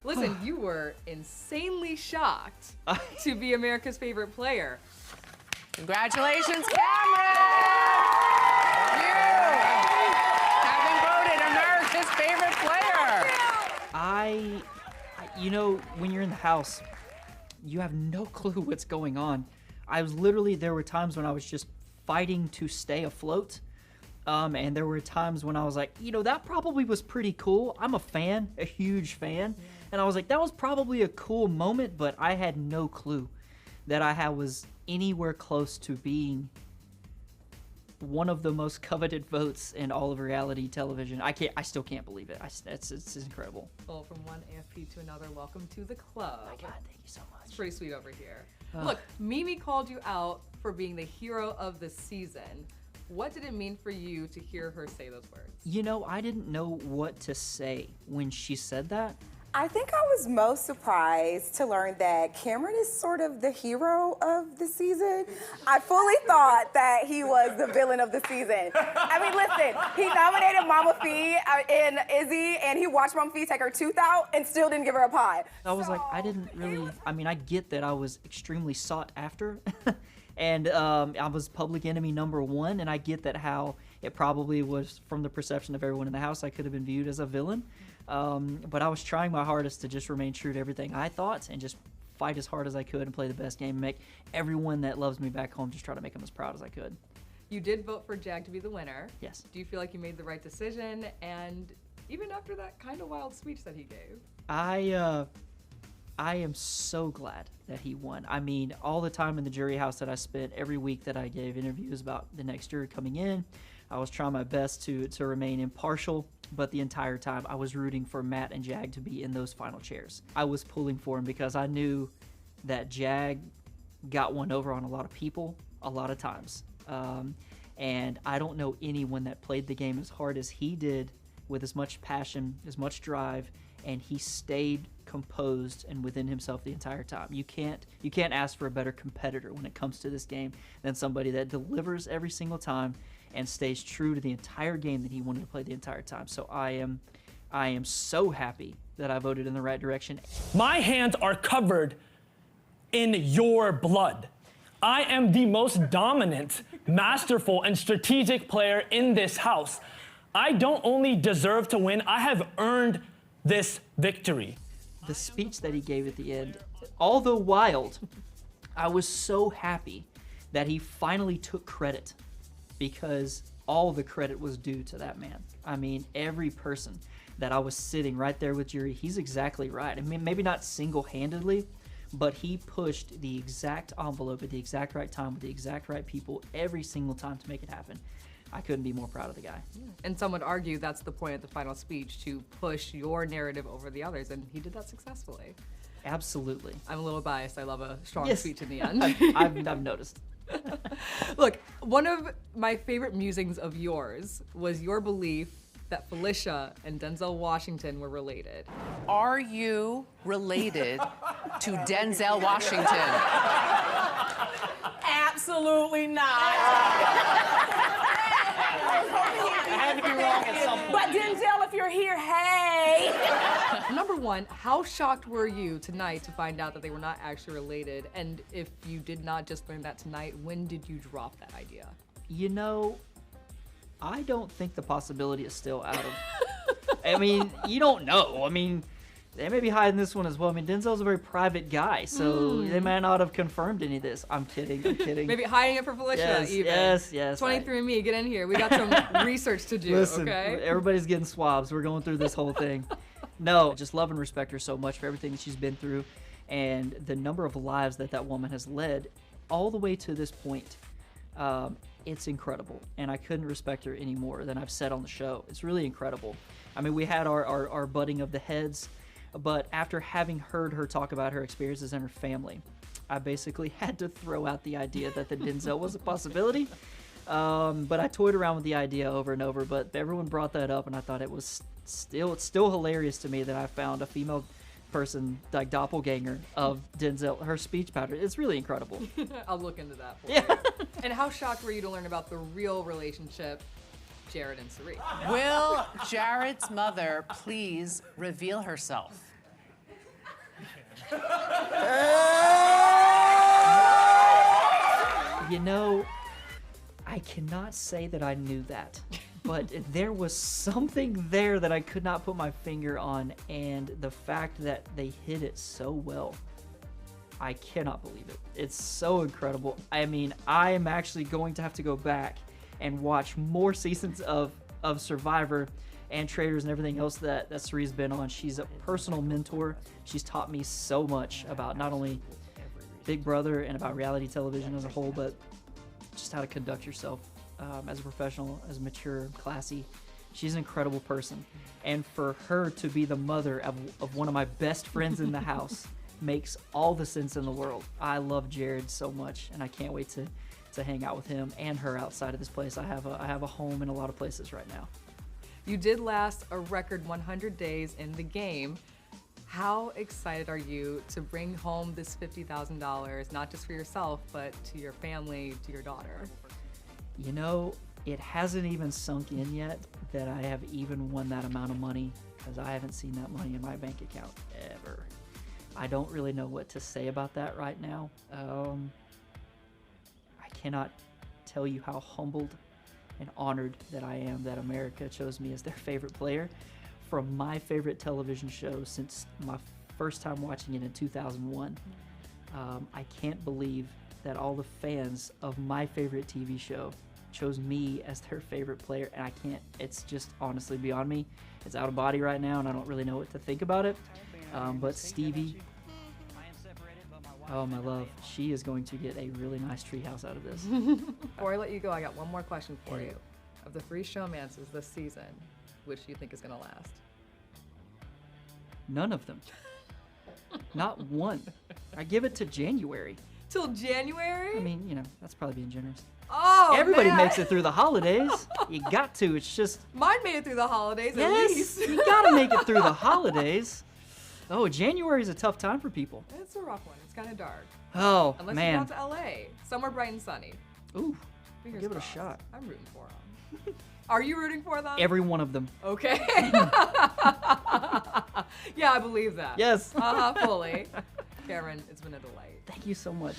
Listen, you were insanely shocked to be America's favorite player. Congratulations, Cameron! You have been voted America's favorite player. You know, when you're in the house, you have no clue what's going on. There were times when I was just fighting to stay afloat. And there were times when I was like, you know, that probably was pretty cool. I'm a fan, a huge fan. Yeah. And I was like, that was probably a cool moment, but I had no clue that I was anywhere close to being one of the most coveted votes in all of reality television. I still can't believe it. It's incredible. Well, from one AFP to another, welcome to the club. Oh my God, thank you so much. It's pretty sweet over here. Look, Mimi called you out for being the hero of the season. What did it mean for you to hear her say those words? You know, I didn't know what to say when she said that. I think I was most surprised to learn that Cameron is sort of the hero of the season. I fully thought that he was the villain of the season. I mean, listen, he nominated Mama Fee and Izzy, and he watched Mama Fee take her tooth out and still didn't give her a pie. I was like, I didn't really, I mean, I get that I was extremely sought after. And I was public enemy #1, and I get that how it probably was, from the perception of everyone in the house, I could have been viewed as a villain. But I was trying my hardest to just remain true to everything I thought and just fight as hard as I could and play the best game and make everyone that loves me back home, just try to make them as proud as I could. You did vote for Jag to be the winner. Yes. Do you feel like you made the right decision? And even after that kind of wild speech that he gave? I am so glad that he won. I mean, all the time in the jury house that I spent, every week that I gave interviews about the next juror coming in, I was trying my best to remain impartial, but the entire time I was rooting for Matt and Jag to be in those final chairs. I was pulling for him because I knew that Jag got one over on a lot of people, a lot of times. And I don't know anyone that played the game as hard as he did, with as much passion, as much drive, and he stayed composed and within himself the entire time. You can't ask for a better competitor when it comes to this game than somebody that delivers every single time and stays true to the entire game that he wanted to play the entire time. So I am so happy that I voted in the right direction. My hands are covered in your blood. I am the most dominant, masterful, and strategic player in this house. I don't only deserve to win, I have earned this victory. The speech that he gave at the end, although wild, I was so happy that he finally took credit, because all the credit was due to that man. I mean, every person that I was sitting right there with jury, he's exactly right. I mean, maybe not single-handedly, but he pushed the exact envelope at the exact right time with the exact right people every single time to make it happen. I couldn't be more proud of the guy. And some would argue that's the point of the final speech, to push your narrative over the others, and he did that successfully. Absolutely. I'm a little biased. I love a strong Yes. speech in the end. I've noticed. Look, one of my favorite musings of yours was your belief that Felicia and Denzel Washington were related. Are you related to Denzel Washington? Absolutely not. I had to be wrong at some point. But Denzel, if you're here, hey. Number one, how shocked were you tonight to find out that they were not actually related? And if you did not just learn that tonight, when did you drop that idea? You know, I don't think the possibility is still out of... I mean, you don't know. I mean, they may be hiding this one as well. I mean, Denzel's a very private guy, so they may not have confirmed any of this. I'm kidding. Maybe hiding it for Felicia, Yes, even. yes. 23andMe, get in here. We got some research to do, Listen, okay? everybody's getting swabs. We're going through this whole thing. No, just love and respect her so much for everything that she's been through and the number of lives that woman has led all the way to this point. It's incredible, and I couldn't respect her any more than I've said on the show. It's really incredible. I mean, we had our butting of the heads, but after having heard her talk about her experiences and her family, I basically had to throw out the idea that the Denzel was a possibility. But I toyed around with the idea over and over, but everyone brought that up, and I thought it's still hilarious to me that I found a female person, like doppelganger of Denzel, her speech pattern. It's really incredible. I'll look into that for you. And how shocked were you to learn about the real relationship, Jared and Sari? Will Jared's mother please reveal herself? You know, I cannot say that I knew that, but there was something there that I could not put my finger on, and the fact that they hid it so well, I cannot believe it. It's so incredible. I mean, I am actually going to have to go back and watch more seasons of Survivor and Traders and everything else that Cerise's been on. She's a personal mentor. She's taught me so much about not only Big Brother and about reality television as a whole, but just how to conduct yourself as a professional, as mature, classy. She's an incredible person. And for her to be the mother of one of my best friends in the house makes all the sense in the world. I love Jared so much, and I can't wait to hang out with him and her outside of this place. I have a home in a lot of places right now. You did last a record 100 days in the game. How excited are you to bring home this $50,000, not just for yourself, but to your family, to your daughter? You know, it hasn't even sunk in yet that I have even won that amount of money, because I haven't seen that money in my bank account ever. I don't really know what to say about that right now. I cannot tell you how humbled and honored that I am that America chose me as their favorite player from my favorite television show since my first time watching it in 2001. I can't believe that all the fans of my favorite TV show chose me as their favorite player, and I can't, it's just honestly beyond me. It's out of body right now, and I don't really know what to think about it. But Stevie, oh my love, she is going to get a really nice treehouse out of this. Before I let you go, I got one more question for you. Of the 3 showmances this season, which do you think is going to last? None of them. Not one. I give it to January. Till January? I mean, you know, that's probably being generous. Oh, Everybody man. makes it through the holidays. You got to. It's just, Mine made it through the holidays at yes, least. you gotta make it through the holidays. Oh, January is a tough time for people. It's a rough one. It's kind of dark. Oh, Unless man. you go out to LA. Somewhere bright and sunny. Ooh, Fingers give it a crossed. shot. I'm rooting for them. Are you rooting for them? Every one of them. Okay. Yeah, I believe that. Yes. Fully. Cameron, it's been a delight. Thank you so much.